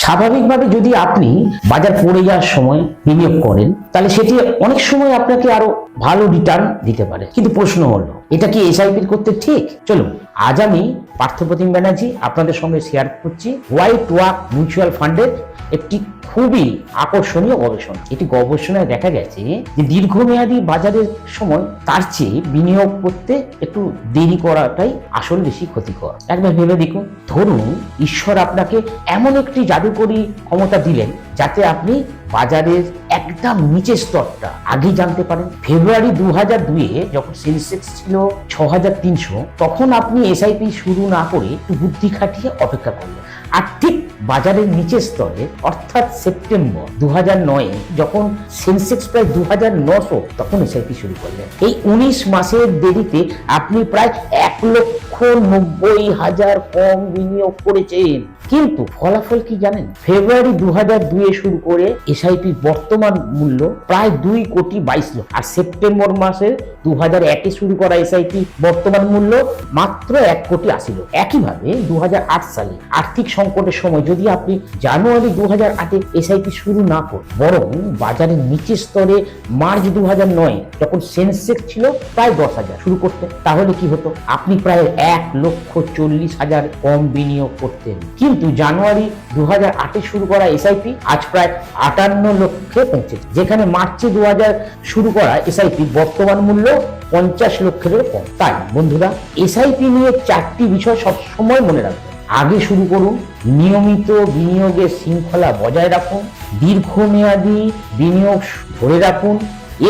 স্বাভাবিকভাবে যদি আপনি বাজার পড়ে যাওয়ার সময় বিনিয়োগ করেন তাহলে সেটি অনেক সময় আপনাকে আরো ভালো রিটার্ন দিতে পারে। কিন্তু প্রশ্ন হলো, এটা কি এসআইপি করতে ঠিক? চলুন আজ আমি পার্থপ্রতিম ব্যানার্জি আপনাদের সঙ্গে শেয়ার করছি হোয়াইট ওয়াক মিউচুয়াল ফান্ডের একটি খুবই আকর্ষণীয় গবেষণা। এটি গবেষণায় দেখা গেছে যে দীর্ঘমেয়াদী বাজারের সময় তার চেয়ে বিনিয়োগ করতে একটু দেরি করাটাই আসল বেশি ক্ষতিকর। একবার ভেবে দেখুন, ধরুন ঈশ্বর আপনাকে এমন একটি জাদুকরী ক্ষমতা দিলেন যাতে আপনি বাজারের একদম নিচের স্তরটা আগেই জানতে পারেন। ফেব্রুয়ারি 2002-এ যখন সেন্সেক্স ছিল 6300, তখন আপনি এসআইপি শুরু না করে একটু বুদ্ধি খাটিয়ে অপেক্ষা করলেন। আর ঠিক বাজারের নিচের স্তরে অর্থাৎ সেপ্টেম্বর 2009-এ যখন সেন্সেক্স প্রায় 2900, তখন এসআইপি শুরু করলেন। এই 19 মাসের দেরিতে আপনি প্রায় 1,90,000 কম বিনিয়োগ করেছেন। কিন্তু ফলাফল কি জানেন? ফেব্রুয়ারি 2002-এ শুরু করে এসআইপি বর্তমান মূল্য প্রায় 2,22 লক্ষ, আর সেপ্টেম্বর মাসে 2001-এ শুরু করা এসআইপি বর্তমান মূল্য মাত্র 1,80 লক্ষ। একইভাবে 2008 সালে আর্থিক সংকটের সময় যদি আপনি জানুয়ারি 2008-এ এসআইপি শুরু না করেন, বরং বাজারের নিচের স্তরে মার্চ 2009-এ যখন সেন্সেক্স ছিল প্রায় 10,000 শুরু করতেন, তাহলে কি হতো? আপনি প্রায় 1,40,000 কম বিনিয়োগ করতেন। কিন্তু জানুয়ারি 2008-এ শুরু করা এসআইপি আজ প্রায় 58 লক্ষে পৌঁছেছে, যেখানে মার্চে 2000 শুরু করা এসআইপি বর্তমান মূল্য 50 লক্ষেরও কম। তাই বন্ধুরা, এসআইপি নিয়ে 4টি বিষয় সবসময় মনে রাখবেন। আগে শুরু করুন, নিয়মিত বিনিয়োগের শৃঙ্খলা বজায় রাখুন, দীর্ঘমেয়াদী বিনিয়োগ ধরে রাখুন,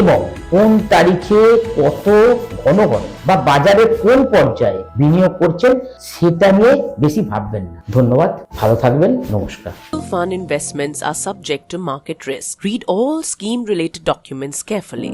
এবং কোন তারিখে কত ঘন ঘন বা বাজারে কোন পর্যায়ে বিনিয়োগ করছেন সেটা নিয়ে বেশি ভাববেন না। ধন্যবাদ, ভালো থাকবেন, নমস্কার। Fund investments are subject to market risk. Read all scheme-related documents carefully.